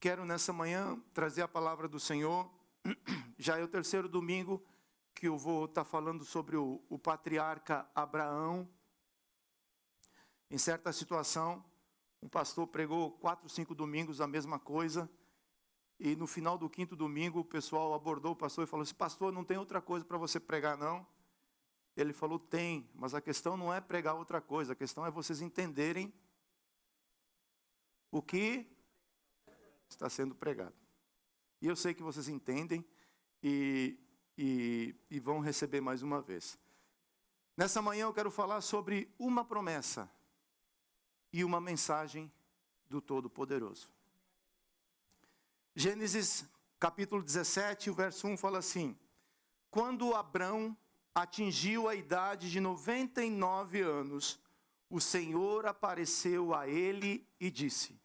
Quero nessa manhã trazer a palavra do Senhor. Já é o terceiro domingo que eu vou estar falando sobre o patriarca Abraão. Em certa situação, um pastor pregou 4, 5 domingos a mesma coisa. E no final do 5º domingo, o pessoal abordou o pastor e falou assim: pastor, não tem outra coisa para você pregar não? Ele falou: tem, mas a questão não é pregar outra coisa, a questão é vocês entenderem o que está sendo pregado. E eu sei que vocês entendem e vão receber mais uma vez. Nessa manhã eu quero falar sobre uma promessa e uma mensagem do Todo-Poderoso. Gênesis capítulo 17, o verso 1 fala assim: quando Abrão atingiu a idade de 99 anos, o Senhor apareceu a ele e disse: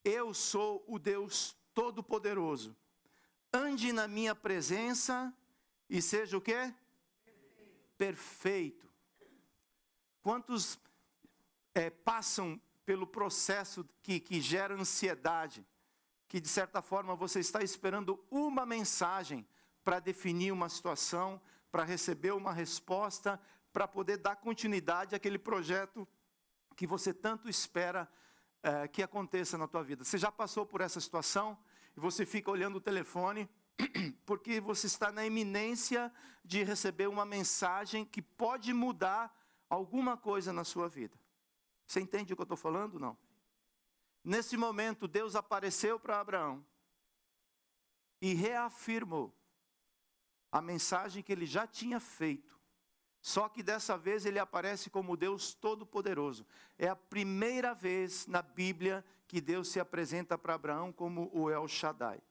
eu sou o Deus Todo-Poderoso, ande na minha presença e seja o quê? Perfeito. Quantos passam pelo processo que gera ansiedade, que de certa forma você está esperando uma mensagem para definir uma situação, para receber uma resposta, para poder dar continuidade àquele projeto que você tanto espera que aconteça na tua vida? Você já passou por essa situação e você fica olhando o telefone porque você está na iminência de receber uma mensagem que pode mudar alguma coisa na sua vida? Você entende o que eu estou falando? Não? Nesse momento, Deus apareceu para Abraão e reafirmou a mensagem que ele já tinha feito. Só que dessa vez ele aparece como Deus Todo-Poderoso. É a primeira vez na Bíblia que Deus se apresenta para Abraão como o El Shaddai.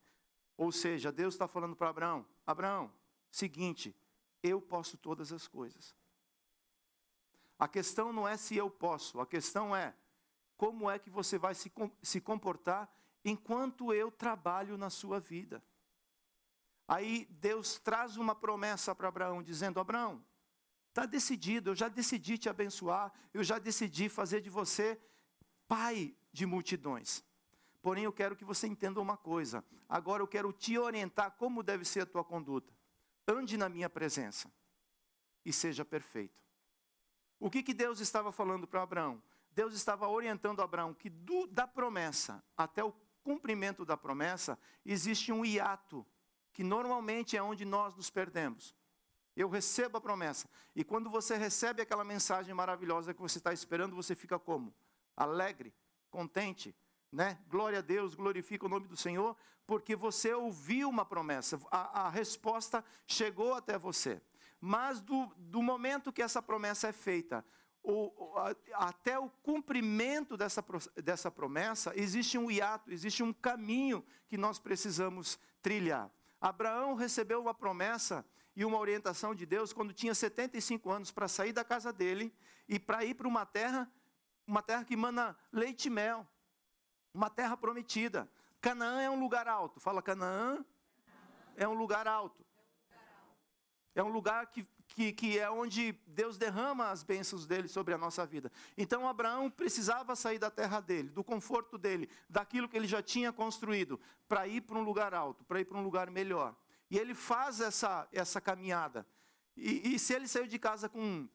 Ou seja, Deus está falando para Abraão: Abraão, seguinte, eu posso todas as coisas. A questão não é se eu posso, a questão é como é que você vai se comportar enquanto eu trabalho na sua vida. Aí Deus traz uma promessa para Abraão, dizendo: Abraão, está decidido, eu já decidi te abençoar, eu já decidi fazer de você pai de multidões. Porém, eu quero que você entenda uma coisa. Agora eu quero te orientar como deve ser a tua conduta. Ande na minha presença e seja perfeito. O que Deus estava falando para Abraão? Deus estava orientando Abraão que da promessa até o cumprimento da promessa existe um hiato, que normalmente é onde nós nos perdemos. Eu recebo a promessa. E quando você recebe aquela mensagem maravilhosa que você está esperando, você fica como? Alegre, contente, né? Glória a Deus, glorifica o nome do Senhor, porque você ouviu uma promessa. A resposta chegou até você. Mas do momento que essa promessa é feita, até o cumprimento dessa promessa, existe um hiato, existe um caminho que nós precisamos trilhar. Abraão recebeu uma promessa e uma orientação de Deus quando tinha 75 anos para sair da casa dele e para ir para uma terra que emana leite e mel, uma terra prometida. Canaã é um lugar alto. Fala, Canaã é um lugar alto. É um lugar que é onde Deus derrama as bênçãos dele sobre a nossa vida. Então Abraão precisava sair da terra dele, do conforto dele, daquilo que ele já tinha construído, para ir para um lugar alto, para ir para um lugar melhor. E ele faz essa caminhada. E se ele saiu de casa com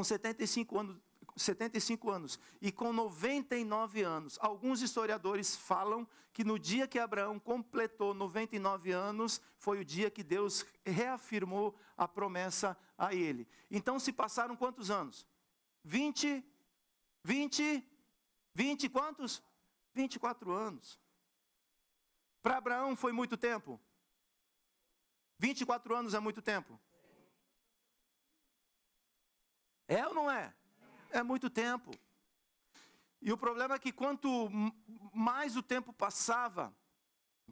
75 anos e com 99 anos, alguns historiadores falam que no dia que Abraão completou 99 anos, foi o dia que Deus reafirmou a promessa a ele. Então se passaram quantos anos? 20 quantos? 24 anos. Para Abraão foi muito tempo? 24 anos é muito tempo? É ou não é? É muito tempo. E o problema é que quanto mais o tempo passava,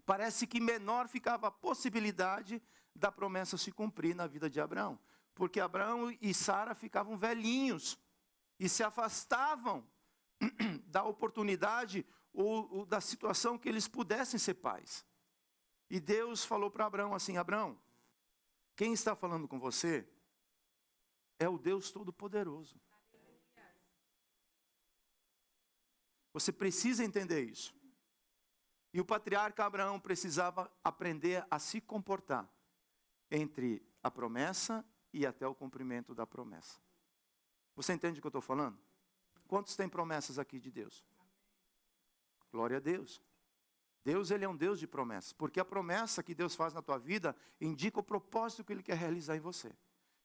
parece que menor ficava a possibilidade da promessa se cumprir na vida de Abraão. Porque Abraão e Sara ficavam velhinhos e se afastavam da oportunidade ou da situação que eles pudessem ser pais. E Deus falou para Abraão assim: Abraão, quem está falando com você é o Deus Todo-Poderoso. Você precisa entender isso. E o patriarca Abraão precisava aprender a se comportar entre a promessa e até o cumprimento da promessa. Você entende o que eu estou falando? Quantos têm promessas aqui de Deus? Glória a Deus. Deus, Ele é um Deus de promessas, porque a promessa que Deus faz na tua vida indica o propósito que Ele quer realizar em você.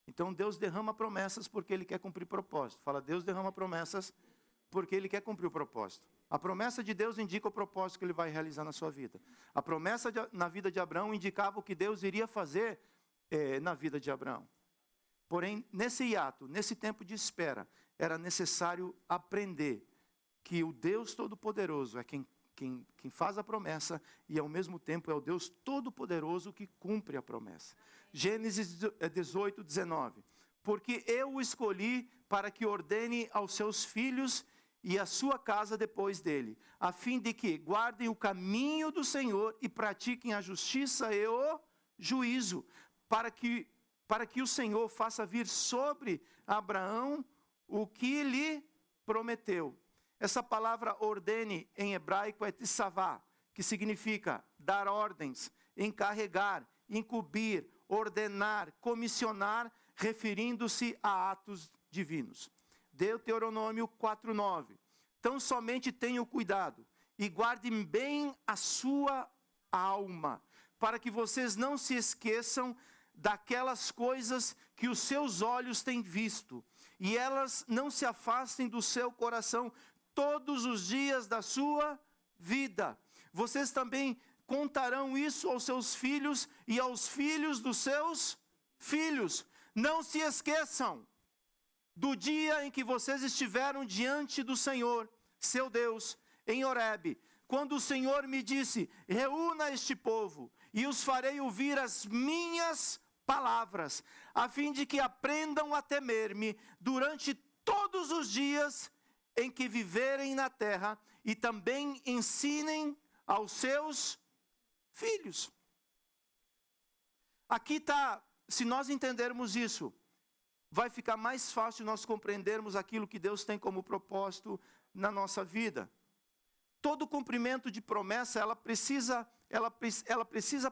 Então Deus derrama promessas porque Ele quer cumprir propósito. Fala, Deus derrama promessas porque Ele quer cumprir o propósito. A promessa de Deus indica o propósito que Ele vai realizar na sua vida. A promessa na vida de Abraão indicava o que Deus iria fazer na vida de Abraão. Porém, nesse hiato, nesse tempo de espera, era necessário aprender que o Deus Todo-Poderoso é quem faz a promessa e ao mesmo tempo é o Deus Todo-Poderoso que cumpre a promessa. Gênesis 18, 19. Porque eu o escolhi para que ordene aos seus filhos e a sua casa depois dele, a fim de que guardem o caminho do Senhor e pratiquem a justiça e o juízo, para que o Senhor faça vir sobre Abraão o que lhe prometeu. Essa palavra ordene em hebraico é tissavá, que significa dar ordens, encarregar, incumbir, ordenar, comissionar, referindo-se a atos divinos. Deuteronômio 4:9. Tão somente tenham cuidado e guardem bem a sua alma, para que vocês não se esqueçam daquelas coisas que os seus olhos têm visto, e elas não se afastem do seu coração todos os dias da sua vida. Vocês também contarão isso aos seus filhos e aos filhos dos seus filhos. Não se esqueçam do dia em que vocês estiveram diante do Senhor, seu Deus, em Horebe, quando o Senhor me disse, reúna este povo e os farei ouvir as minhas palavras, a fim de que aprendam a temer-me durante todos os dias em que viverem na terra e também ensinem aos seus filhos. Aqui está, se nós entendermos isso, vai ficar mais fácil nós compreendermos aquilo que Deus tem como propósito na nossa vida. Todo cumprimento de promessa, ela precisa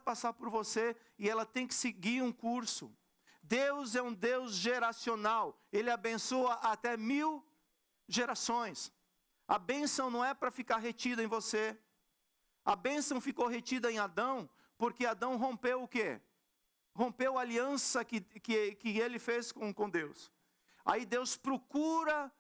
passar por você e ela tem que seguir um curso. Deus é um Deus geracional, Ele abençoa até 1000 gerações. A bênção não é para ficar retida em você. A bênção ficou retida em Adão, porque Adão rompeu o quê? Rompeu a aliança que ele fez com Deus. Aí Deus procura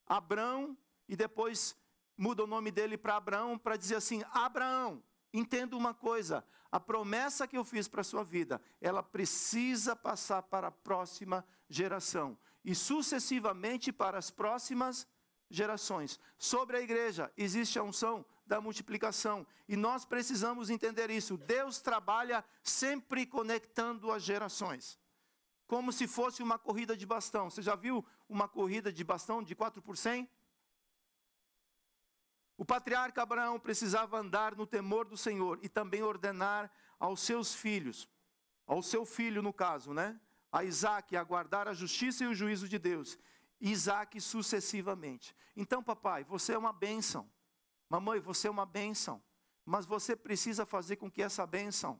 Abrão e depois muda o nome dele para Abraão, para dizer assim, Abraão, entenda uma coisa, a promessa que eu fiz para a sua vida, ela precisa passar para a próxima geração. E sucessivamente para as próximas gerações. Sobre a igreja, existe a unção da multiplicação. E nós precisamos entender isso. Deus trabalha sempre conectando as gerações. Como se fosse uma corrida de bastão. Você já viu uma corrida de bastão de 4x100? O patriarca Abraão precisava andar no temor do Senhor e também ordenar aos seus filhos, ao seu filho no caso, né? A Isaac, a guardar a justiça e o juízo de Deus. Isaac sucessivamente. Então, papai, você é uma bênção. Mamãe, você é uma bênção. Mas você precisa fazer com que essa bênção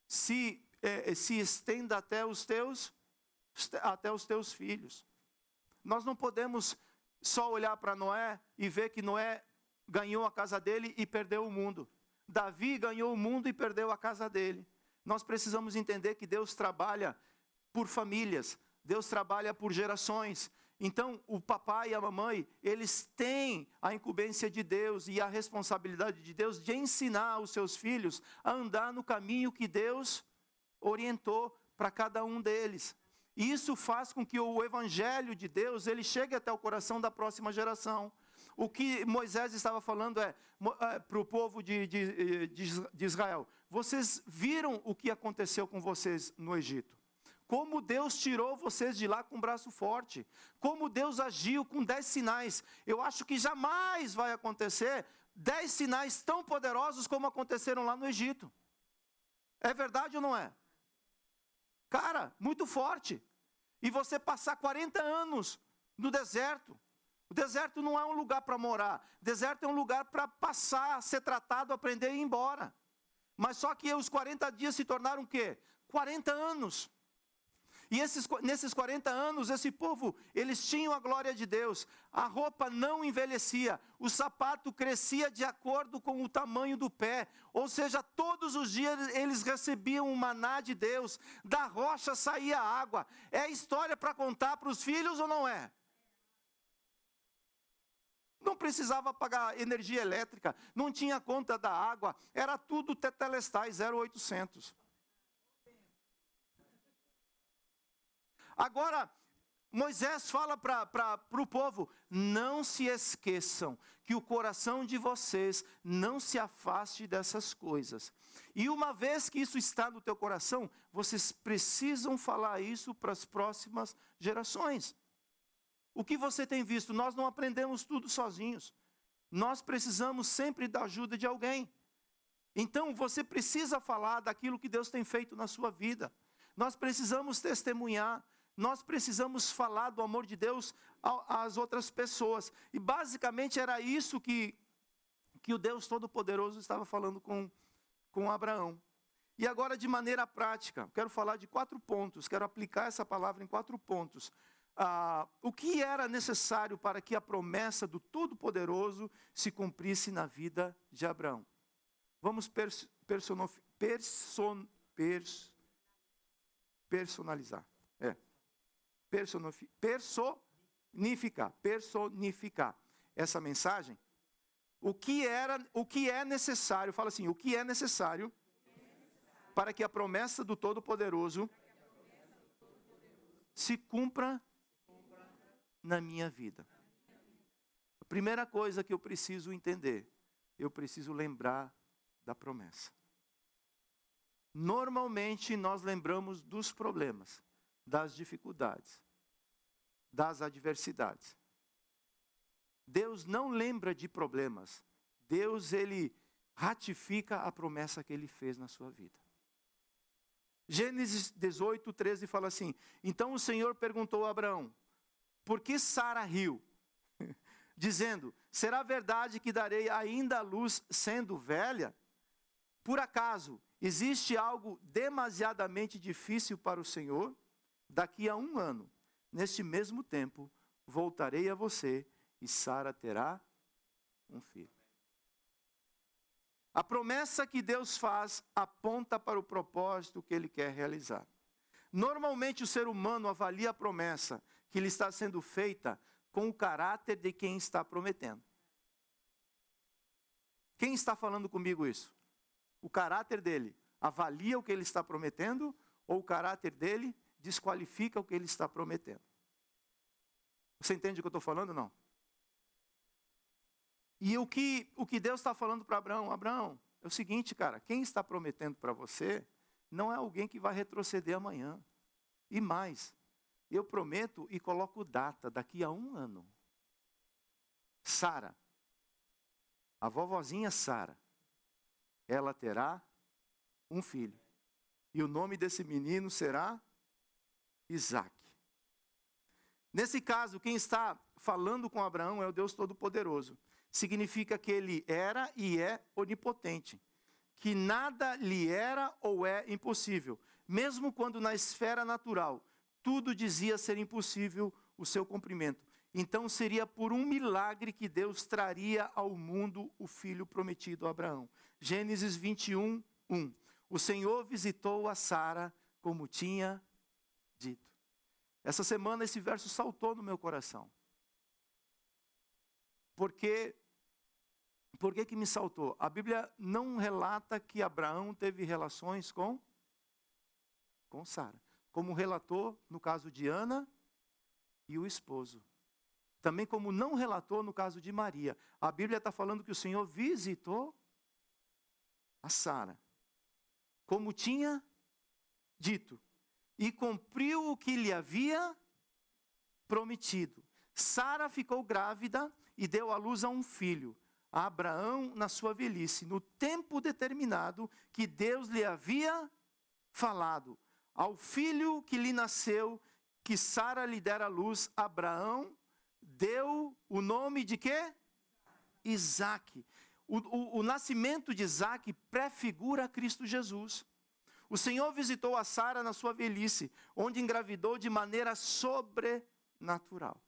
se estenda até os teus filhos. Nós não podemos só olhar para Noé e ver que Noé ganhou a casa dele e perdeu o mundo. Davi ganhou o mundo e perdeu a casa dele. Nós precisamos entender que Deus trabalha por famílias. Deus trabalha por gerações. Então, o papai e a mamãe, eles têm a incumbência de Deus e a responsabilidade de Deus de ensinar os seus filhos a andar no caminho que Deus orientou para cada um deles. E isso faz com que o evangelho de Deus, ele chegue até o coração da próxima geração. O que Moisés estava falando para o povo de Israel, vocês viram o que aconteceu com vocês no Egito. Como Deus tirou vocês de lá com um braço forte. Como Deus agiu com 10 sinais. Eu acho que jamais vai acontecer 10 sinais tão poderosos como aconteceram lá no Egito. É verdade ou não é? Cara, muito forte. E você passar 40 anos no deserto. O deserto não é um lugar para morar. O deserto é um lugar para passar, ser tratado, aprender e ir embora. Mas só que os 40 dias se tornaram o quê? 40 anos. E nesses 40 anos, esse povo, eles tinham a glória de Deus. A roupa não envelhecia. O sapato crescia de acordo com o tamanho do pé. Ou seja, todos os dias eles recebiam o maná de Deus. Da rocha saía água. É história para contar para os filhos ou não é? Não precisava pagar energia elétrica. Não tinha conta da água. Era tudo tetelestai, 0800. Agora, Moisés fala para o povo, não se esqueçam que o coração de vocês não se afaste dessas coisas. E uma vez que isso está no teu coração, vocês precisam falar isso para as próximas gerações. O que você tem visto? Nós não aprendemos tudo sozinhos. Nós precisamos sempre da ajuda de alguém. Então, você precisa falar daquilo que Deus tem feito na sua vida. Nós precisamos testemunhar. Nós precisamos falar do amor de Deus às outras pessoas. E basicamente era isso que o Deus Todo-Poderoso estava falando com Abraão. E agora de maneira prática, quero falar de 4 pontos, quero aplicar essa palavra em 4 pontos. O que era necessário para que a promessa do Todo-Poderoso se cumprisse na vida de Abraão? Vamos personalizar. Personificar essa mensagem. O que é necessário, fala assim, o que é necessário para que a promessa do Todo-Poderoso se cumpra na minha vida. A primeira coisa que eu preciso entender, eu preciso lembrar da promessa. Normalmente nós lembramos dos problemas, das dificuldades, das adversidades. Deus não lembra de problemas. Deus, ele ratifica a promessa que ele fez na sua vida. Gênesis 18, 13 fala assim, então o Senhor perguntou a Abraão, por que Sara riu? Dizendo, será verdade que darei ainda a luz sendo velha? Por acaso, existe algo demasiadamente difícil para o Senhor? Daqui a 1 ano, neste mesmo tempo, voltarei a você e Sara terá um filho. A promessa que Deus faz aponta para o propósito que Ele quer realizar. Normalmente o ser humano avalia a promessa que lhe está sendo feita com o caráter de quem está prometendo. Quem está falando comigo isso? O caráter dele avalia o que ele está prometendo ou o caráter dele desqualifica o que ele está prometendo? Você entende o que eu estou falando ou não? E o que Deus está falando para Abraão? Abraão, é o seguinte, cara, quem está prometendo para você não é alguém que vai retroceder amanhã. E mais, eu prometo e coloco data, daqui a 1 ano. Sara, a vovozinha Sara, ela terá um filho. E o nome desse menino será Isaac. Nesse caso, quem está falando com Abraão é o Deus Todo-Poderoso. Significa que ele era e é onipotente. Que nada lhe era ou é impossível. Mesmo quando na esfera natural, tudo dizia ser impossível o seu cumprimento. Então seria por um milagre que Deus traria ao mundo o filho prometido a Abraão. Gênesis 21, 1. O Senhor visitou a Sara como tinha dito. Essa semana esse verso saltou no meu coração. Por que que me saltou? A Bíblia não relata que Abraão teve relações com Sara. Como relatou no caso de Ana e o esposo. Também como não relatou no caso de Maria. A Bíblia está falando que o Senhor visitou a Sara. Como tinha dito. E cumpriu o que lhe havia prometido. Sara ficou grávida e deu à luz a um filho. A Abraão na sua velhice, no tempo determinado que Deus lhe havia falado. Ao filho que lhe nasceu, que Sara lhe dera à luz, Abraão deu o nome de quê? Isaque. O nascimento de Isaque prefigura Cristo Jesus. O Senhor visitou a Sara na sua velhice, onde engravidou de maneira sobrenatural.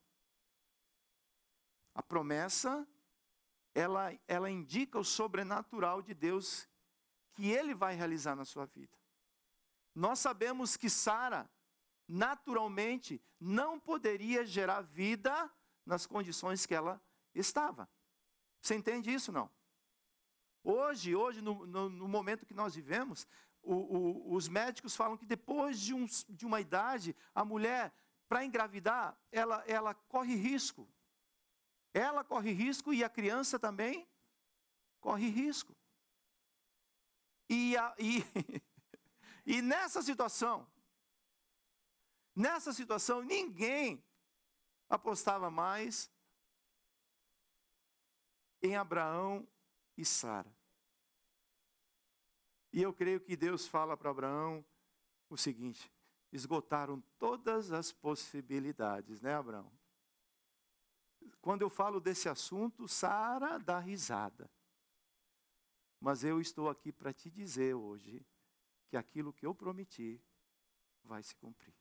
A promessa, ela indica o sobrenatural de Deus que Ele vai realizar na sua vida. Nós sabemos que Sara, naturalmente, não poderia gerar vida nas condições que ela estava. Você entende isso, não? Hoje no momento que nós vivemos, os médicos falam que depois de uma idade, a mulher, para engravidar, ela corre risco. Ela corre risco e a criança também corre risco. E nessa situação, ninguém apostava mais em Abraão e Sara. E eu creio que Deus fala para Abraão o seguinte: esgotaram todas as possibilidades, né, Abraão? Quando eu falo desse assunto, Sara dá risada. Mas eu estou aqui para te dizer hoje que aquilo que eu prometi vai se cumprir.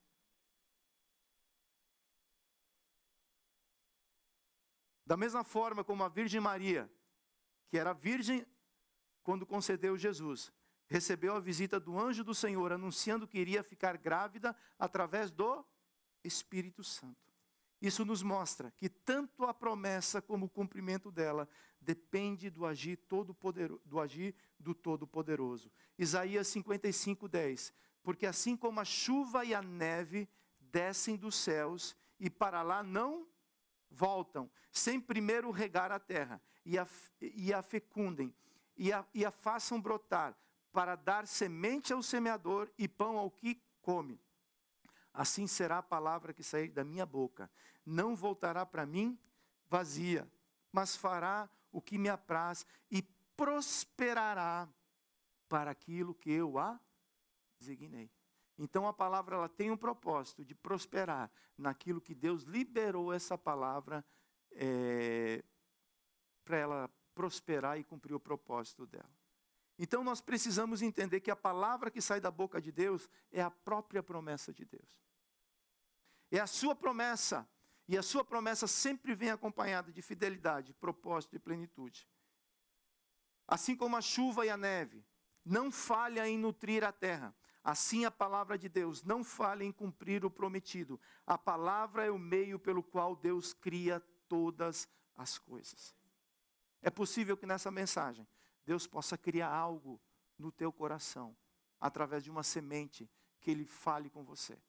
Da mesma forma como a Virgem Maria, que era virgem quando concedeu Jesus, recebeu a visita do anjo do Senhor, anunciando que iria ficar grávida através do Espírito Santo. Isso nos mostra que tanto a promessa como o cumprimento dela depende do agir do Todo-Poderoso. Isaías 55:10. Porque assim como a chuva e a neve descem dos céus e para lá não voltam, sem primeiro regar a terra, e a fecundem, e a façam brotar, para dar semente ao semeador e pão ao que come. Assim será a palavra que sair da minha boca. Não voltará para mim vazia, mas fará o que me apraz e prosperará para aquilo que eu a designei. Então a palavra ela tem um propósito de prosperar naquilo que Deus liberou essa palavra para ela prosperar e cumprir o propósito dela. Então nós precisamos entender que a palavra que sai da boca de Deus é a própria promessa de Deus. É a sua promessa, e a sua promessa sempre vem acompanhada de fidelidade, propósito e plenitude. Assim como a chuva e a neve não falha em nutrir a terra, assim a palavra de Deus não falha em cumprir o prometido. A palavra é o meio pelo qual Deus cria todas as coisas. É possível que nessa mensagem Deus possa criar algo no teu coração, através de uma semente que Ele fale com você.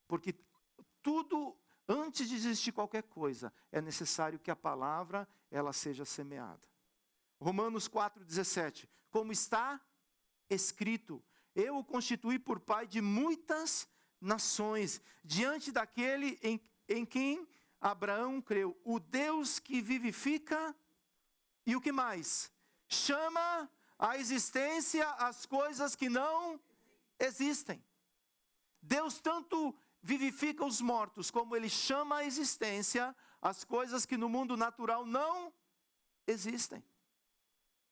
Porque tudo, antes de existir qualquer coisa, é necessário que a palavra ela seja semeada. Romanos 4,17. Como está escrito: eu o constituí por pai de muitas nações, diante daquele em quem Abraão creu, o Deus que vivifica, e o que mais? Chama à existência as coisas que não existem. Deus tanto vivifica os mortos, como Ele chama à existência as coisas que no mundo natural não existem.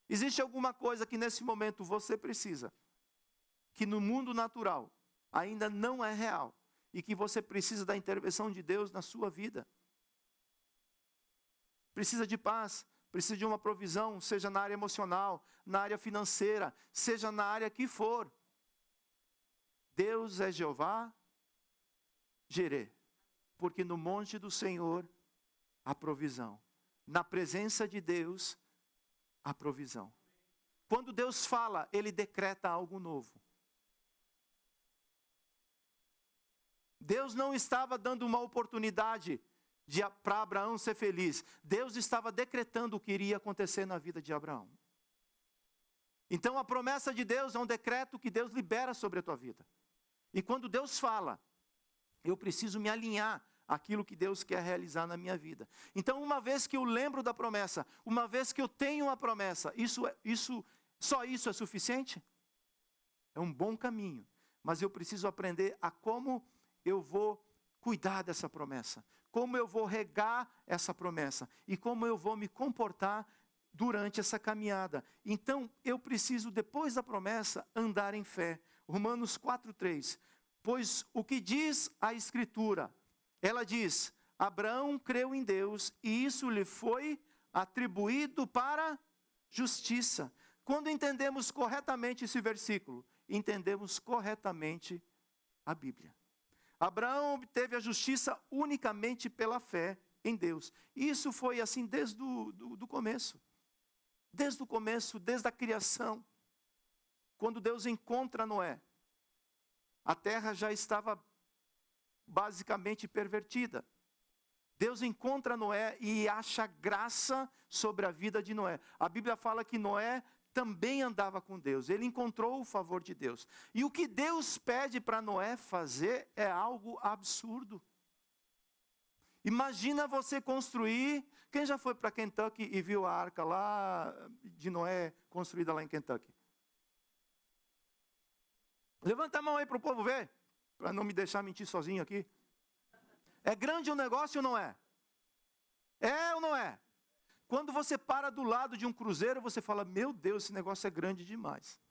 Existe alguma coisa que nesse momento você precisa, que no mundo natural ainda não é real, e que você precisa da intervenção de Deus na sua vida? Precisa de paz, precisa de uma provisão, seja na área emocional, na área financeira, seja na área que for. Deus é Jeová Jireh, porque no monte do Senhor há provisão. Na presença de Deus há provisão. Quando Deus fala, Ele decreta algo novo. Deus não estava dando uma oportunidade para Abraão ser feliz. Deus estava decretando o que iria acontecer na vida de Abraão. Então a promessa de Deus é um decreto que Deus libera sobre a tua vida. E quando Deus fala, eu preciso me alinhar àquilo que Deus quer realizar na minha vida. Então, uma vez que eu lembro da promessa, uma vez que eu tenho uma promessa, só isso é suficiente? É um bom caminho, mas eu preciso aprender a como eu vou cuidar dessa promessa? Como eu vou regar essa promessa? E como eu vou me comportar durante essa caminhada? Então, eu preciso, depois da promessa, andar em fé. Romanos 4:3. Pois o que diz a Escritura? Ela diz: Abraão creu em Deus e isso lhe foi atribuído para justiça. Quando entendemos corretamente esse versículo, entendemos corretamente a Bíblia. Abraão obteve a justiça unicamente pela fé em Deus. Isso foi assim desde o começo. Desde o começo, desde a criação. Quando Deus encontra Noé, a terra já estava basicamente pervertida. Deus encontra Noé e acha graça sobre a vida de Noé. A Bíblia fala que Noé também andava com Deus. Ele encontrou o favor de Deus. E o que Deus pede para Noé fazer é algo absurdo. Imagina você construir... Quem já foi para Kentucky e viu a arca lá de Noé construída lá em Kentucky? Levanta a mão aí para o povo ver, para não me deixar mentir sozinho aqui. É grande o negócio ou não é? É ou não é? Quando você para do lado de um cruzeiro, você fala, meu Deus, esse negócio é grande demais.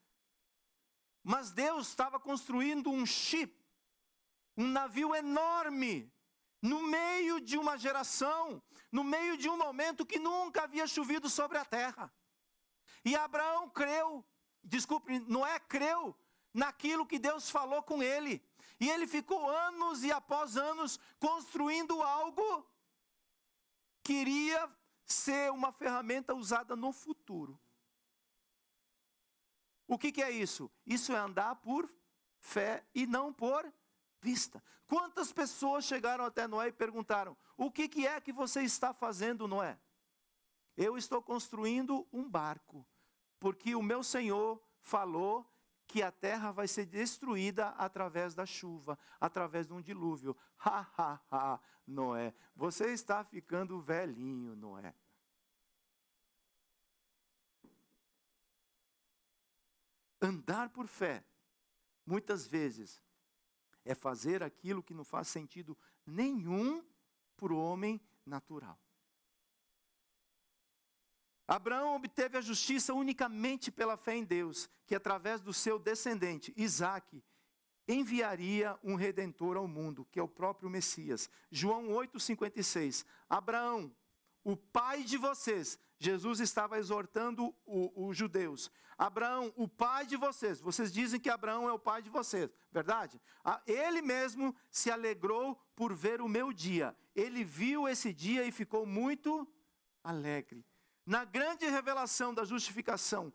Mas Deus estava construindo um ship, um navio enorme, no meio de uma geração, no meio de um momento que nunca havia chovido sobre a terra. E Abraão creu, Noé creu naquilo que Deus falou com ele. E ele ficou anos e após anos construindo algo que iria ser uma ferramenta usada no futuro. O que é isso? Isso é andar por fé e não por vista. Quantas pessoas chegaram até Noé e perguntaram, o que é que você está fazendo, Noé? Eu estou construindo um barco, porque o meu Senhor falou que a terra vai ser destruída através da chuva, através de um dilúvio. Noé, você está ficando velhinho, Noé. Andar por fé, muitas vezes, é fazer aquilo que não faz sentido nenhum para o homem natural. Abraão obteve a justiça unicamente pela fé em Deus, que através do seu descendente, Isaque, enviaria um redentor ao mundo, que é o próprio Messias. João 8,56. Abraão, o pai de vocês, Jesus estava exortando os judeus. Abraão, o pai de vocês dizem que Abraão é o pai de vocês, verdade? Ele mesmo se alegrou por ver o meu dia. Ele viu esse dia e ficou muito alegre. Na grande revelação da justificação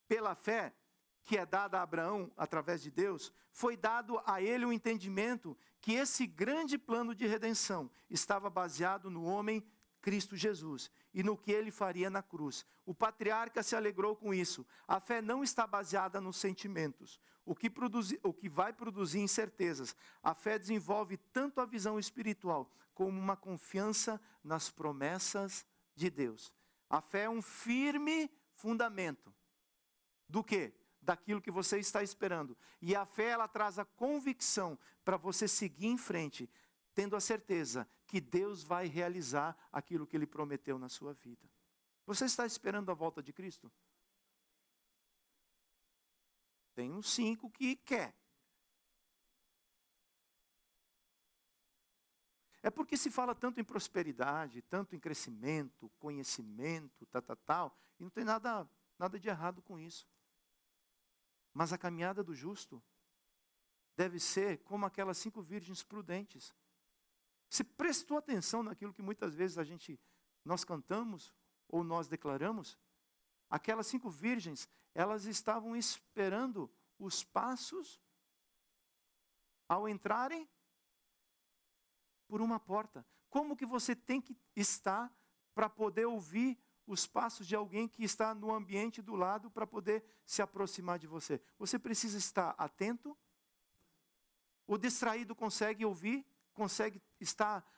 pela fé, que é dada a Abraão através de Deus, foi dado a ele o entendimento que esse grande plano de redenção estava baseado no homem Cristo Jesus e no que ele faria na cruz. O patriarca se alegrou com isso. A fé não está baseada nos sentimentos, o que vai produzir incertezas. A fé desenvolve tanto a visão espiritual como uma confiança nas promessas de Deus. A fé é um firme fundamento. Do quê? Daquilo que você está esperando. E a fé, ela traz a convicção para você seguir em frente, tendo a certeza que Deus vai realizar aquilo que Ele prometeu na sua vida. Você está esperando a volta de Cristo? Tem uns 5 que quer. É porque se fala tanto em prosperidade, tanto em crescimento, conhecimento, tal, e não tem nada de errado com isso. Mas a caminhada do justo deve ser como aquelas 5 virgens prudentes. Você prestou atenção naquilo que muitas vezes nós cantamos ou nós declaramos? Aquelas 5 virgens, elas estavam esperando os passos ao entrarem por uma porta. Como que você tem que estar para poder ouvir os passos de alguém que está no ambiente do lado para poder se aproximar de você? Você precisa estar atento? O distraído consegue ouvir? Consegue estar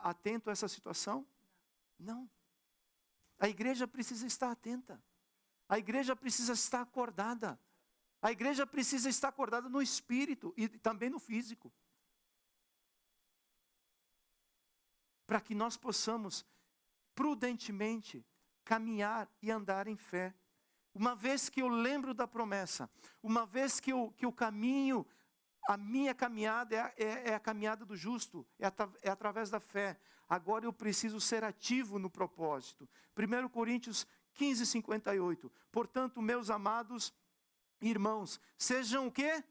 atento a essa situação? Não. A igreja precisa estar atenta. A igreja precisa estar acordada. A igreja precisa estar acordada no espírito e também no físico. para que nós possamos prudentemente caminhar e andar em fé. Uma vez que eu lembro da promessa, uma vez que o caminho, a minha caminhada é a caminhada do justo, é através da fé. Agora eu preciso ser ativo no propósito. 1 Coríntios 15, 58. Portanto, meus amados irmãos, sejam o quê?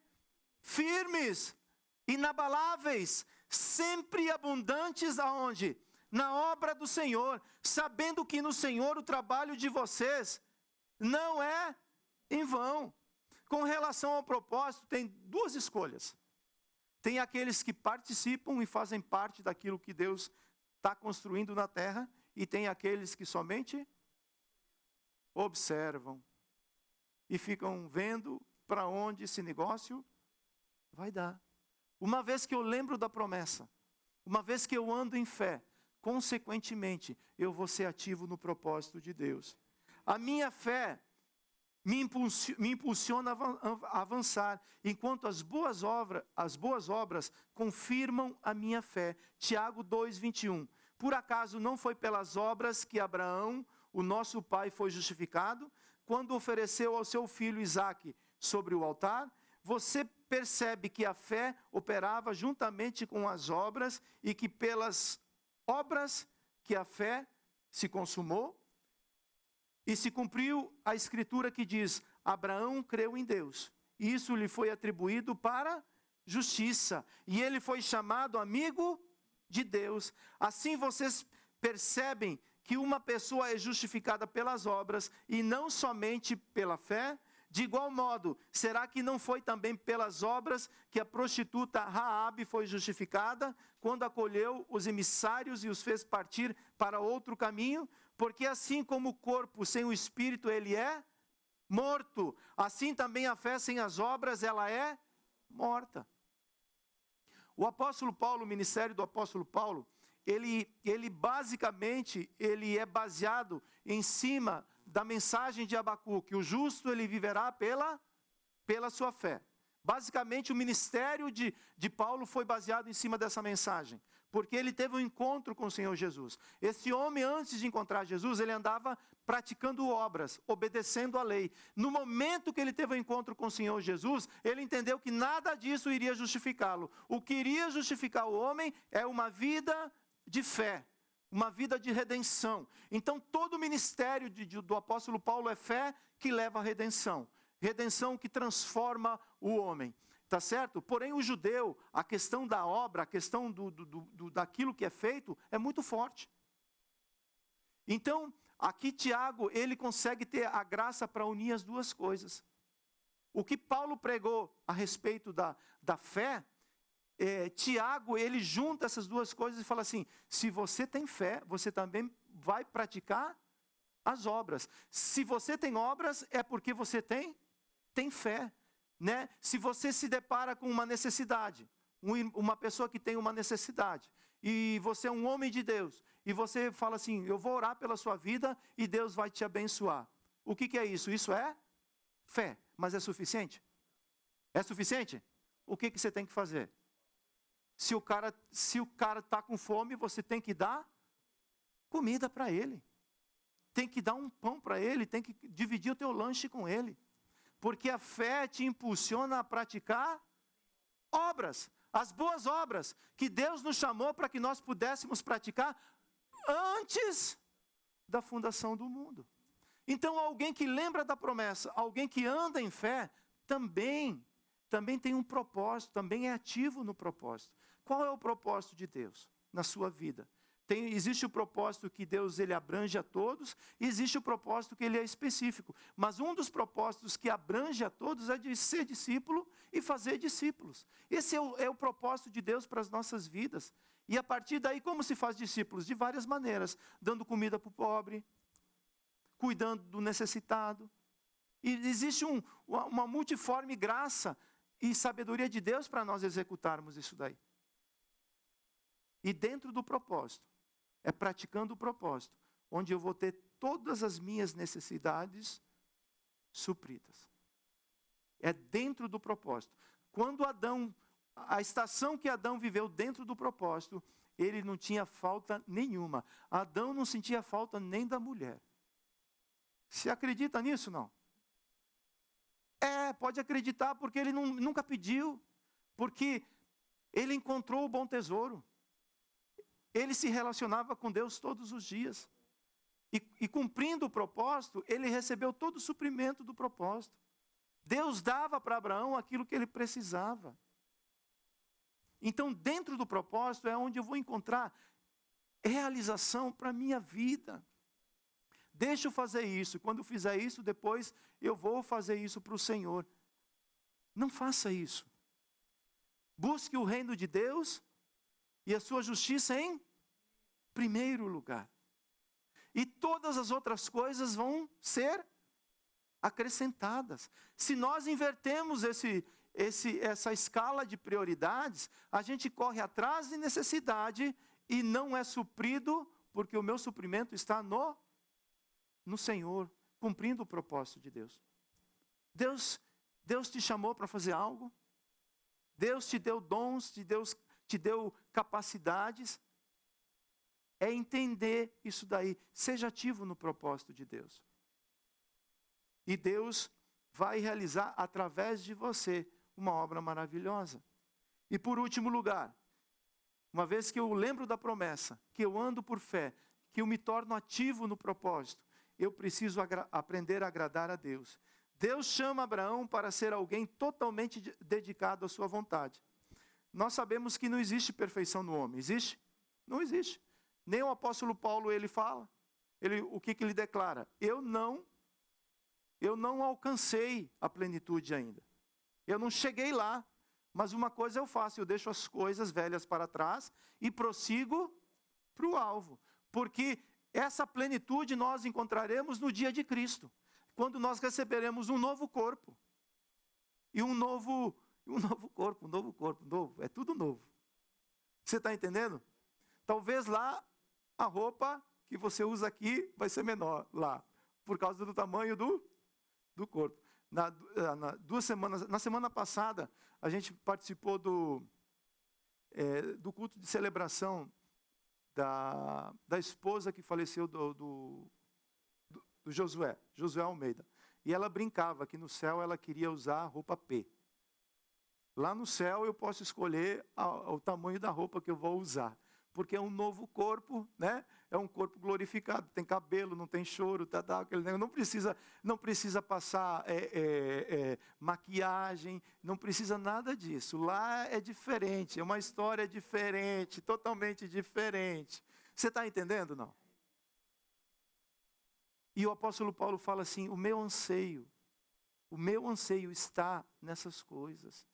Firmes, inabaláveis, sempre abundantes aonde? Na obra do Senhor, sabendo que no Senhor o trabalho de vocês não é em vão. Com relação ao propósito, tem duas escolhas. Tem aqueles que participam e fazem parte daquilo que Deus está construindo na terra, e tem aqueles que somente observam e ficam vendo para onde esse negócio vai dar. Uma vez que eu lembro da promessa, uma vez que eu ando em fé, consequentemente, eu vou ser ativo no propósito de Deus. A minha fé me impulsiona a avançar, enquanto as boas obras confirmam a minha fé. Tiago 2:21. Por acaso não foi pelas obras que Abraão, o nosso pai, foi justificado, quando ofereceu ao seu filho Isaque sobre o altar? Você percebe que a fé operava juntamente com as obras, e que pelas obras que a fé se consumou, e se cumpriu a escritura que diz: Abraão creu em Deus, e isso lhe foi atribuído para justiça, e ele foi chamado amigo de Deus. Assim vocês percebem que uma pessoa é justificada pelas obras e não somente pela fé? De igual modo, será que não foi também pelas obras que a prostituta Raabe foi justificada, quando acolheu os emissários e os fez partir para outro caminho? Porque assim como o corpo sem o espírito ele é morto, assim também a fé sem as obras ela é morta. O apóstolo Paulo, o ministério do apóstolo Paulo, ele basicamente é baseado em cima da mensagem de Abacuque: o justo ele viverá pela sua fé. Basicamente o ministério de Paulo foi baseado em cima dessa mensagem, porque ele teve um encontro com o Senhor Jesus. Esse homem, antes de encontrar Jesus, ele andava praticando obras, obedecendo a lei. No momento que ele teve um encontro com o Senhor Jesus, ele entendeu que nada disso iria justificá-lo. O que iria justificar o homem é uma vida de fé, uma vida de redenção. Então todo o ministério do apóstolo Paulo é fé que leva à redenção. Redenção que transforma o homem, tá certo? Porém o judeu, a questão da obra, a questão daquilo que é feito, é muito forte. Então, aqui Tiago, ele consegue ter a graça para unir as duas coisas. O que Paulo pregou a respeito da fé, Tiago, ele junta essas duas coisas e fala assim: se você tem fé, você também vai praticar as obras. Se você tem obras, é porque você tem fé, né? Se você se depara com uma necessidade, uma pessoa que tem uma necessidade, e você é um homem de Deus, e você fala assim: eu vou orar pela sua vida e Deus vai te abençoar. O que é isso? Isso é fé. Mas é suficiente? É suficiente? O que você tem que fazer? Se o cara está com fome, você tem que dar comida para ele. Tem que dar um pão para ele, tem que dividir o teu lanche com ele. Porque a fé te impulsiona a praticar obras, as boas obras, que Deus nos chamou para que nós pudéssemos praticar antes da fundação do mundo. Então alguém que lembra da promessa, alguém que anda em fé, também tem um propósito, também é ativo no propósito. Qual é o propósito de Deus na sua vida? Existe o propósito que Deus ele abrange a todos, e existe o propósito que ele é específico. Mas um dos propósitos que abrange a todos é de ser discípulo e fazer discípulos. Esse é o propósito de Deus para as nossas vidas. E a partir daí, como se faz discípulos? De várias maneiras: dando comida para o pobre, cuidando do necessitado. E existe uma multiforme graça e sabedoria de Deus para nós executarmos isso daí. E dentro do propósito, é praticando o propósito, onde eu vou ter todas as minhas necessidades supridas. É dentro do propósito. Quando a estação que Adão viveu dentro do propósito, ele não tinha falta nenhuma. Adão não sentia falta nem da mulher. Você acredita nisso, não? Pode acreditar, porque ele nunca pediu. Porque ele encontrou o bom tesouro. Ele se relacionava com Deus todos os dias. E cumprindo o propósito, ele recebeu todo o suprimento do propósito. Deus dava para Abraão aquilo que ele precisava. Então, dentro do propósito é onde eu vou encontrar realização para a minha vida. Deixa eu fazer isso. Quando eu fizer isso, depois eu vou fazer isso para o Senhor. Não faça isso. Busque o reino de Deus e a sua justiça em primeiro lugar. E todas as outras coisas vão ser acrescentadas. Se nós invertemos essa escala de prioridades, a gente corre atrás de necessidade e não é suprido, porque o meu suprimento está no Senhor, cumprindo o propósito de Deus. Deus te chamou para fazer algo. Deus te deu dons, Deus te deu capacidades. É entender isso daí. Seja ativo no propósito de Deus. E Deus vai realizar através de você uma obra maravilhosa. E por último lugar, uma vez que eu lembro da promessa, que eu ando por fé, que eu me torno ativo no propósito, eu preciso aprender a agradar a Deus. Deus chama Abraão para ser alguém totalmente dedicado à sua vontade. Nós sabemos que não existe perfeição no homem. Existe? Não existe. Nem o apóstolo Paulo ele fala. O que ele declara? Eu não alcancei a plenitude ainda. Eu não cheguei lá. Mas uma coisa eu faço, eu deixo as coisas velhas para trás e prossigo para o alvo. Porque essa plenitude nós encontraremos no dia de Cristo. Quando nós receberemos um novo corpo. E um novo corpo. É tudo novo. Você está entendendo? Talvez lá a roupa que você usa aqui vai ser menor lá. Por causa do tamanho do corpo. Na semana passada, a gente participou do culto de celebração da esposa que faleceu do Josué Almeida. E ela brincava que no céu ela queria usar a roupa P. Lá no céu eu posso escolher o tamanho da roupa que eu vou usar. Porque é um novo corpo, né? É um corpo glorificado, tem cabelo, não tem choro, não precisa passar maquiagem, não precisa nada disso. Lá é diferente, é uma história diferente, totalmente diferente. Você está entendendo, não? E o apóstolo Paulo fala assim, o meu anseio está nessas coisas.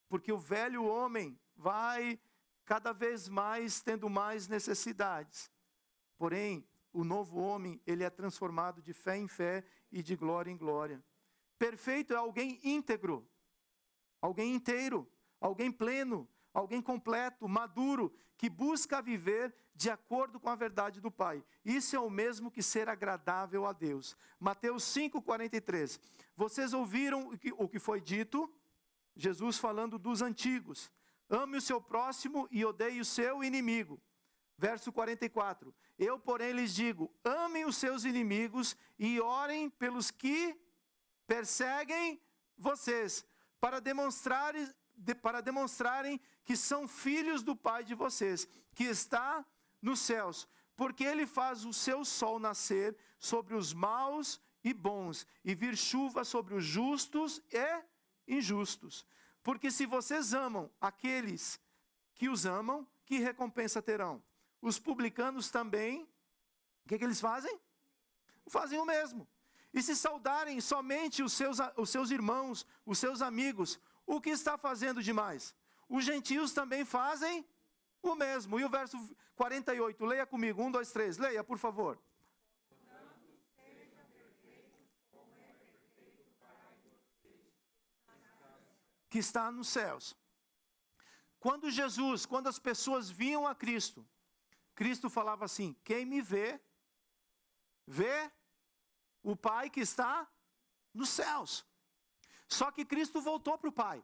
Porque o velho homem vai cada vez mais tendo mais necessidades. Porém, o novo homem, ele é transformado de fé em fé e de glória em glória. Perfeito é alguém íntegro, alguém inteiro, alguém pleno, alguém completo, maduro, que busca viver de acordo com a verdade do Pai. Isso é o mesmo que ser agradável a Deus. Mateus 5,43. Vocês ouviram o que foi dito? Jesus falando dos antigos. Ame o seu próximo e odeie o seu inimigo. Verso 44. Eu, porém, lhes digo, amem os seus inimigos e orem pelos que perseguem vocês, para demonstrarem que são filhos do Pai de vocês, que está nos céus. Porque Ele faz o seu sol nascer sobre os maus e bons, e vir chuva sobre os justos e injustos. Porque se vocês amam aqueles que os amam, que recompensa terão? Os publicanos também, o que eles fazem? Fazem o mesmo. E se saudarem somente os seus irmãos, os seus amigos, o que está fazendo demais? Os gentios também fazem o mesmo. E o verso 48, leia comigo, 1, 2, 3, leia por favor. Que está nos céus. Quando as pessoas viam a Cristo, Cristo falava assim, quem me vê o Pai que está nos céus. Só que Cristo voltou para o Pai.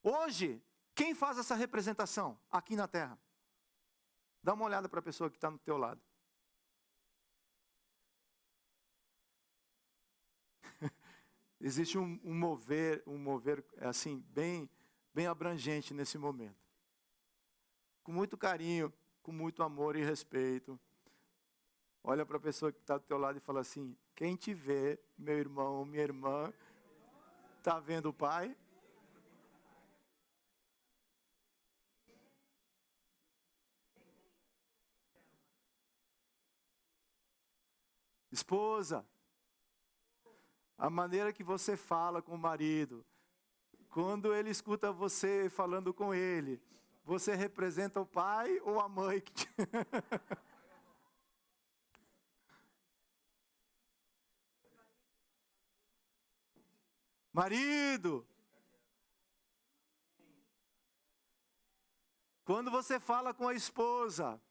Hoje, Quem faz essa representação aqui na terra? Dá uma olhada para a pessoa que está no teu lado. Existe um mover assim, bem abrangente nesse momento. Com muito carinho, com muito amor e respeito. Olha para a pessoa que está do teu lado e fala assim: quem te vê, meu irmão, minha irmã, está vendo o Pai? Esposa, a maneira que você fala com o marido, quando ele escuta você falando com ele, você representa o pai ou a mãe? Marido, quando você fala com a esposa,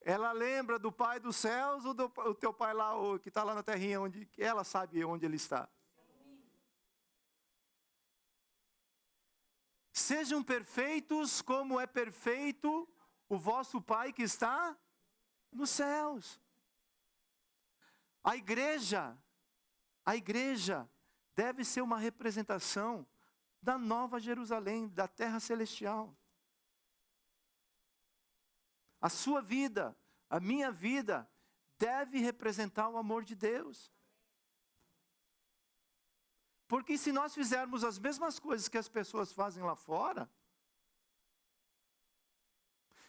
ela lembra do pai dos céus ou do teu pai lá, que está lá na terrinha, onde ela sabe onde ele está? Sejam perfeitos como é perfeito o vosso Pai que está nos céus. A igreja deve ser uma representação da Nova Jerusalém, da terra celestial. A sua vida, a minha vida, deve representar o amor de Deus. Porque se nós fizermos as mesmas coisas que as pessoas fazem lá fora,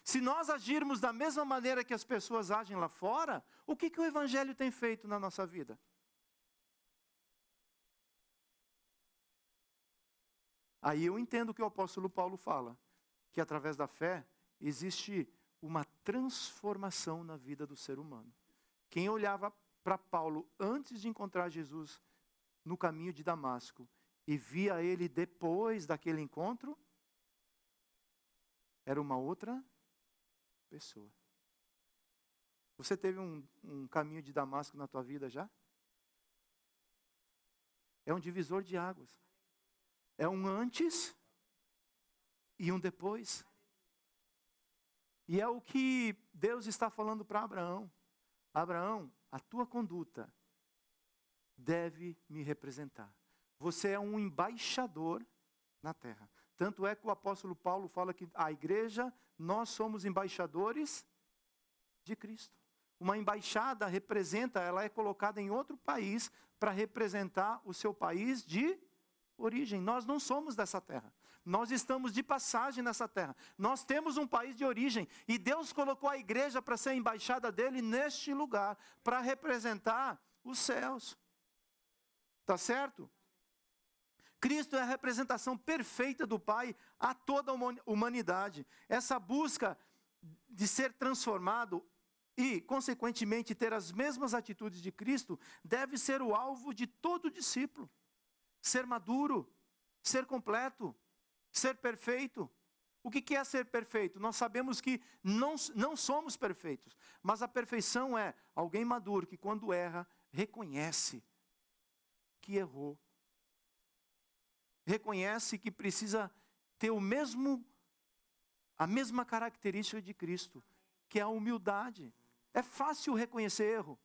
se nós agirmos da mesma maneira que as pessoas agem lá fora, o que o Evangelho tem feito na nossa vida? Aí eu entendo o que o apóstolo Paulo fala, que através da fé existe uma transformação na vida do ser humano. Quem olhava para Paulo antes de encontrar Jesus no caminho de Damasco e via ele depois daquele encontro, era uma outra pessoa. Você teve um caminho de Damasco na tua vida já? É um divisor de águas. É um antes e um depois. E é o que Deus está falando para Abraão. Abraão, a tua conduta deve me representar. Você é um embaixador na terra. Tanto é que o apóstolo Paulo fala que a igreja, nós somos embaixadores de Cristo. Uma embaixada representa, ela é colocada em outro país para representar o seu país de origem. Nós não somos dessa terra. Nós estamos de passagem nessa terra. Nós temos um país de origem. E Deus colocou a igreja para ser a embaixada dele neste lugar, para representar os céus. Tá certo? Cristo é a representação perfeita do Pai a toda a humanidade. Essa busca de ser transformado e, consequentemente, ter as mesmas atitudes de Cristo, deve ser o alvo de todo discípulo. Ser maduro, ser completo, ser perfeito. O que é ser perfeito? Nós sabemos que não somos perfeitos, mas a perfeição é alguém maduro que, quando erra, reconhece que errou. Reconhece que precisa ter a mesma característica de Cristo, que é a humildade. É fácil reconhecer erro.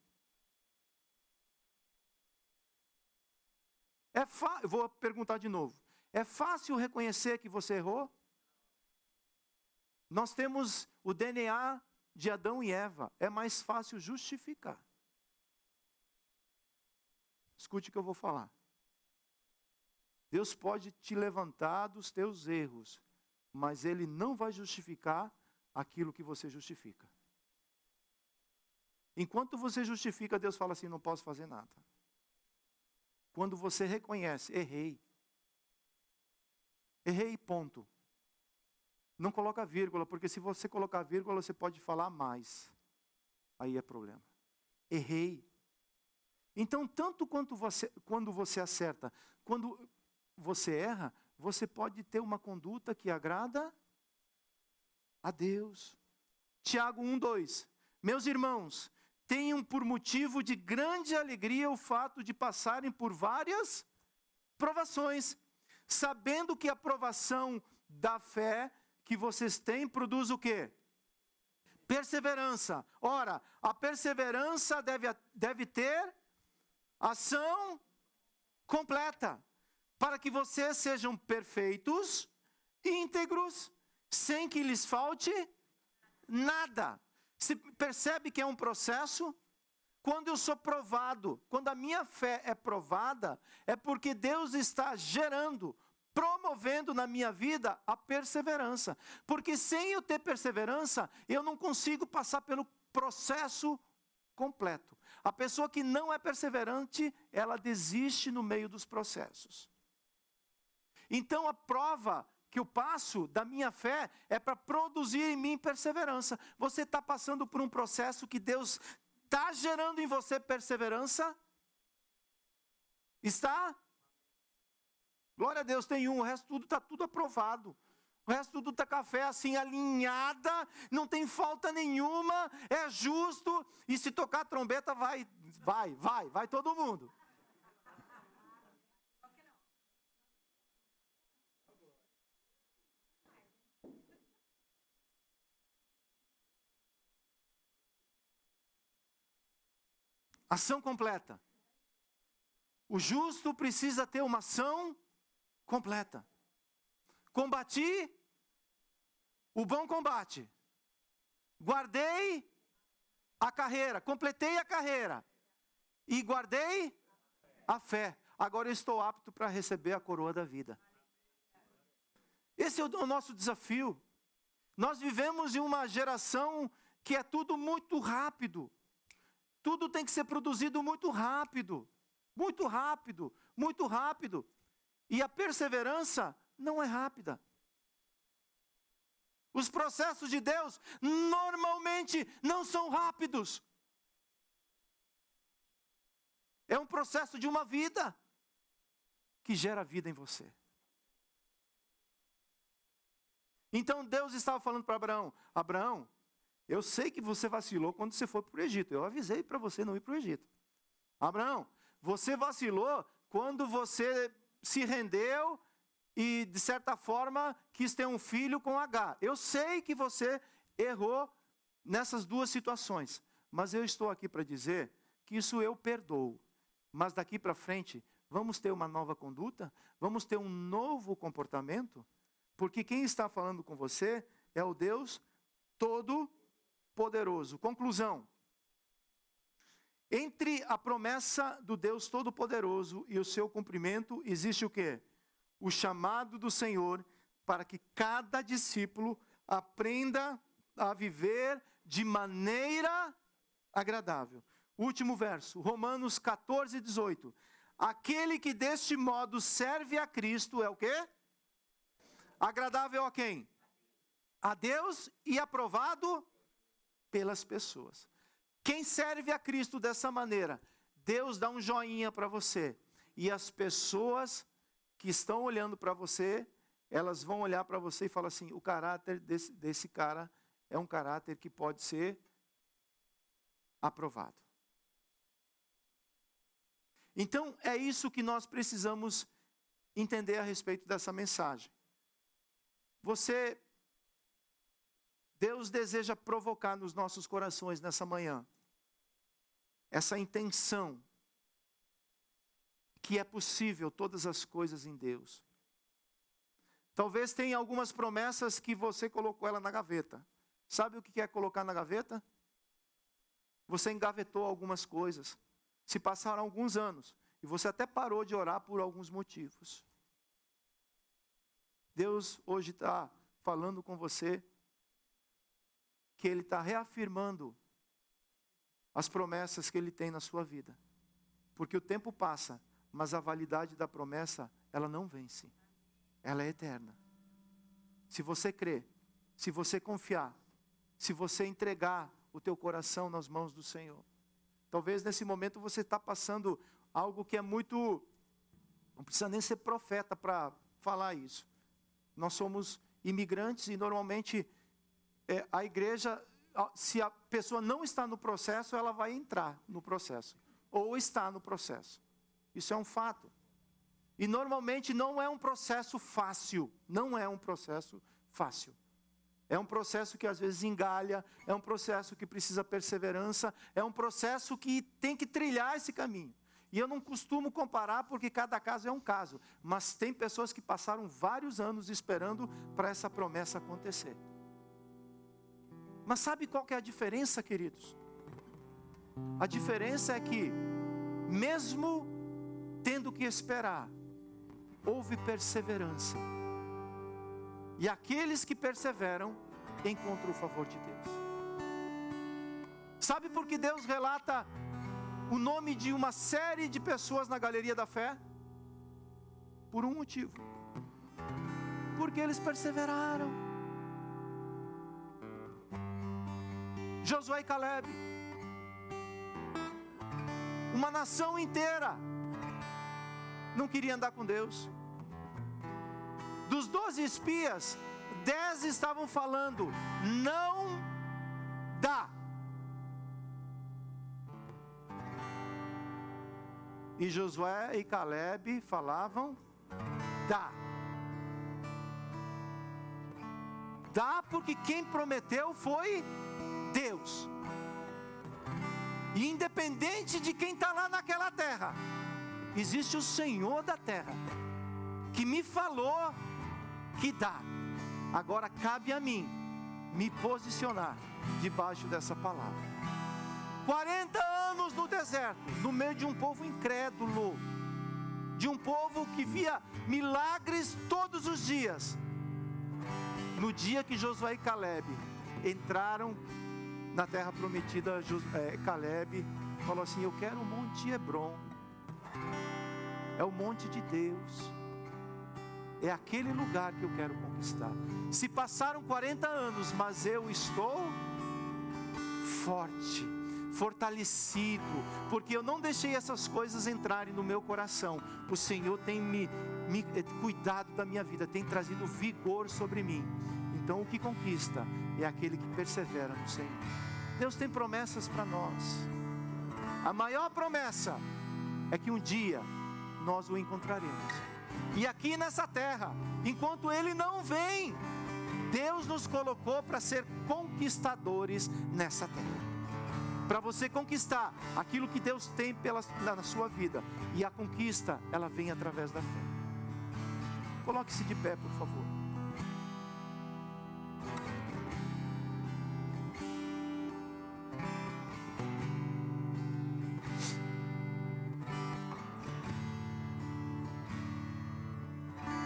Eu vou perguntar de novo. É fácil reconhecer que você errou? Nós temos o DNA de Adão e Eva. É mais fácil justificar. Escute o que eu vou falar. Deus pode te levantar dos teus erros, mas Ele não vai justificar aquilo que você justifica. Enquanto você justifica, Deus fala assim: não posso fazer nada. Quando você reconhece, errei. Errei, ponto. Não coloca vírgula, porque se você colocar vírgula, você pode falar mais. Aí é problema. Errei. Então, tanto quando você acerta, quando você erra, você pode ter uma conduta que agrada a Deus. Tiago 1:2. Meus irmãos, tenham por motivo de grande alegria o fato de passarem por várias provações, sabendo que a provação da fé que vocês têm produz o quê? Perseverança. Ora, a perseverança deve ter ação completa, para que vocês sejam perfeitos, íntegros, sem que lhes falte nada. Se percebe que é um processo? Quando eu sou provado, quando a minha fé é provada, é porque Deus está gerando, promovendo na minha vida a perseverança. Porque sem eu ter perseverança, eu não consigo passar pelo processo completo. A pessoa que não é perseverante, ela desiste no meio dos processos. Então a prova que eu passo da minha fé é para produzir em mim perseverança. Você está passando por um processo que Deus está gerando em você perseverança? Está? Glória a Deus, tem um, o resto tudo está tudo aprovado. O resto tudo está com a fé assim alinhada, não tem falta nenhuma, é justo, e se tocar a trombeta vai todo mundo. Ação completa. O justo precisa ter uma ação completa. Combati o bom combate. Guardei a carreira, completei a carreira. E guardei a fé. Agora eu estou apto para receber a coroa da vida. Esse é o nosso desafio. Nós vivemos em uma geração que é tudo muito rápido. Tudo tem que ser produzido muito rápido. Muito rápido, muito rápido. E a perseverança não é rápida. Os processos de Deus normalmente não são rápidos. É um processo de uma vida que gera vida em você. Então Deus estava falando para Abraão: Abraão, eu sei que você vacilou quando você foi para o Egito. Eu avisei para você não ir para o Egito. Abraão, você vacilou quando você se rendeu e, de certa forma, quis ter um filho com H. Eu sei que você errou nessas duas situações. Mas eu estou aqui para dizer que isso eu perdoo. Mas daqui para frente, vamos ter uma nova conduta? Vamos ter um novo comportamento? Porque quem está falando com você é o Deus Todo-Poderoso. Conclusão. Entre a promessa do Deus Todo-Poderoso e o seu cumprimento, existe o quê? O chamado do Senhor para que cada discípulo aprenda a viver de maneira agradável. Último verso, Romanos 14, 18. Aquele que deste modo serve a Cristo é o quê? Agradável a quem? A Deus e aprovado pelas pessoas. Quem serve a Cristo dessa maneira, Deus dá um joinha para você. E as pessoas que estão olhando para você, elas vão olhar para você e falar assim: o caráter desse cara é um caráter que pode ser aprovado. Então, é isso que nós precisamos entender a respeito dessa mensagem. Deus deseja provocar nos nossos corações nessa manhã essa intenção que é possível todas as coisas em Deus. Talvez tenha algumas promessas que você colocou ela na gaveta. Sabe o que é colocar na gaveta? Você engavetou algumas coisas. Se passaram alguns anos e você até parou de orar por alguns motivos. Deus hoje está falando com você que Ele está reafirmando as promessas que Ele tem na sua vida. Porque o tempo passa, mas a validade da promessa, ela não vence. Ela é eterna. Se você crer, se você confiar, se você entregar o teu coração nas mãos do Senhor. Talvez nesse momento você está passando algo que é muito... Não precisa nem ser profeta para falar isso. Nós somos imigrantes e normalmente a igreja, se a pessoa não está no processo, ela vai entrar no processo. Ou está no processo. Isso é um fato. E normalmente não é um processo fácil. Não é um processo fácil. É um processo que às vezes engalha, é um processo que precisa perseverança, é um processo que tem que trilhar esse caminho. E eu não costumo comparar porque cada caso é um caso, mas tem pessoas que passaram vários anos esperando para essa promessa acontecer. Mas sabe qual que é a diferença, queridos? A diferença é que, mesmo tendo que esperar, houve perseverança. E aqueles que perseveram, encontram o favor de Deus. Sabe por que Deus relata o nome de uma série de pessoas na galeria da fé? Por um motivo. Porque eles perseveraram. Josué e Caleb. Uma nação inteira não queria andar com Deus. Dos 12 espias, 10 estavam falando, não dá. E Josué e Caleb falavam, dá. Dá porque quem prometeu foi Deus. E independente de quem está lá naquela terra, existe o Senhor da terra, que me falou que dá. Agora cabe a mim me posicionar debaixo dessa palavra. 40 anos no deserto, no meio de um povo incrédulo, de um povo que via milagres todos os dias. No dia que Josué e Caleb entraram na terra prometida, Caleb falou assim: eu quero o monte Hebron, é o monte de Deus, é aquele lugar que eu quero conquistar. Se passaram 40 anos, mas eu estou forte, fortalecido, porque eu não deixei essas coisas entrarem no meu coração. O Senhor tem me cuidado da minha vida, tem trazido vigor sobre mim. Então o que conquista é aquele que persevera no Senhor. Deus tem promessas para nós. A maior promessa é que um dia nós o encontraremos. E aqui nessa terra, enquanto Ele não vem, Deus nos colocou para ser conquistadores nessa terra. Para você conquistar aquilo que Deus tem na sua vida. E a conquista, ela vem através da fé. Coloque-se de pé, por favor.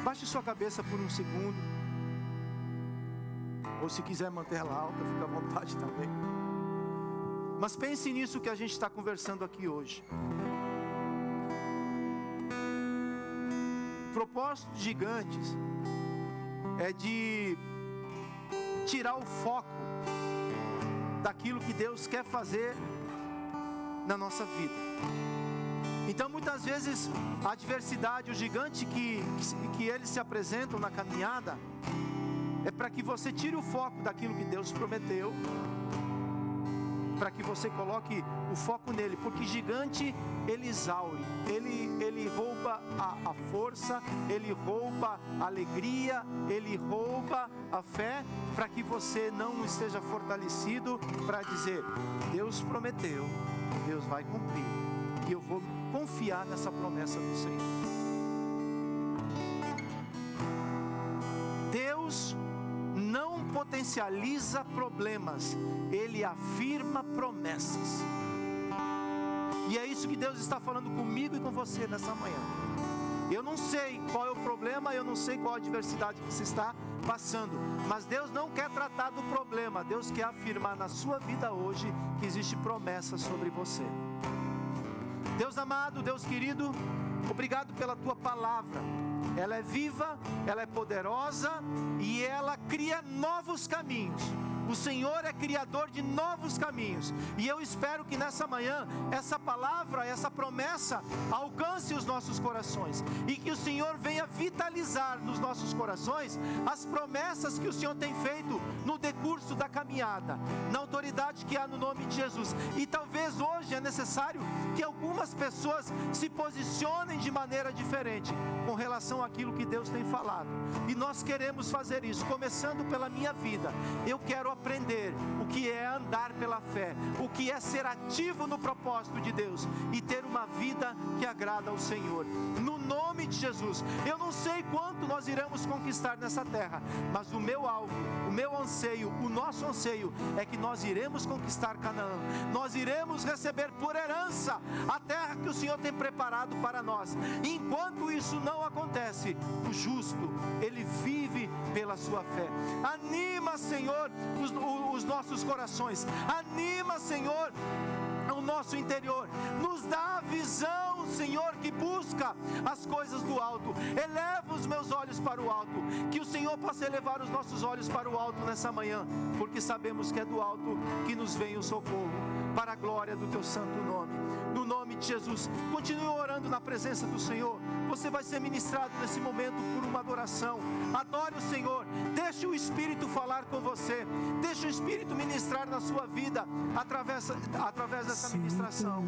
Baixe sua cabeça por um segundo. Ou se quiser manter ela alta, fica à vontade também. Mas pense nisso que a gente está conversando aqui hoje. O propósito de Gigantes é de tirar o foco daquilo que Deus quer fazer na nossa vida. Então muitas vezes a adversidade, o gigante que eles se apresentam na caminhada, é para que você tire o foco daquilo que Deus prometeu, para que você coloque o foco nele, porque gigante ele exaure, ele rouba a força, ele rouba a alegria, ele rouba a fé, para que você não esteja fortalecido para dizer: Deus prometeu, Deus vai cumprir, e eu vou confiar nessa promessa do Senhor. Deus não potencializa problemas, Ele afirma promessas. E é isso que Deus está falando comigo e com você nessa manhã. Eu não sei qual é o problema, eu não sei qual a adversidade que você está passando, mas Deus não quer tratar do problema, Deus quer afirmar na sua vida hoje que existe promessa sobre você. Deus amado, Deus querido, obrigado pela Tua palavra. ela é viva, ela é poderosa e ela cria novos caminhos. O Senhor é criador de novos caminhos. E eu espero que nessa manhã, essa palavra, essa promessa alcance os nossos corações. E que o Senhor venha vitalizar nos nossos corações as promessas que o Senhor tem feito no decurso da caminhada, na autoridade que há no nome de Jesus. E talvez hoje é necessário que algumas pessoas se posicionem de maneira diferente com relação àquilo que Deus tem falado. E nós queremos fazer isso, começando pela minha vida. Eu quero aprender o que é andar pela fé, o que é ser ativo no propósito de Deus e ter uma vida que agrada ao Senhor. No nome de Jesus, eu não sei quanto nós iremos conquistar nessa terra, mas o meu alvo, o meu anseio, o nosso anseio é que nós iremos conquistar Canaã. Nós iremos receber por herança a terra que o Senhor tem preparado para nós. Enquanto isso não acontece, o justo, ele vive pela sua fé. Anima, Senhor, os nossos corações. Anima, Senhor, o nosso interior. Nos dá a visão, Senhor, que busca as coisas do alto. Eleva os meus olhos para o alto. Que o Senhor possa elevar os nossos olhos para o alto nessa manhã, porque sabemos que é do alto que nos vem o socorro, para a glória do teu santo nome. No nome de Jesus, continue orando na presença do Senhor. Você vai ser ministrado nesse momento por uma adoração. Adore o Senhor. Deixe o Espírito falar com você. Deixe o Espírito ministrar na sua vida através dessa ministração.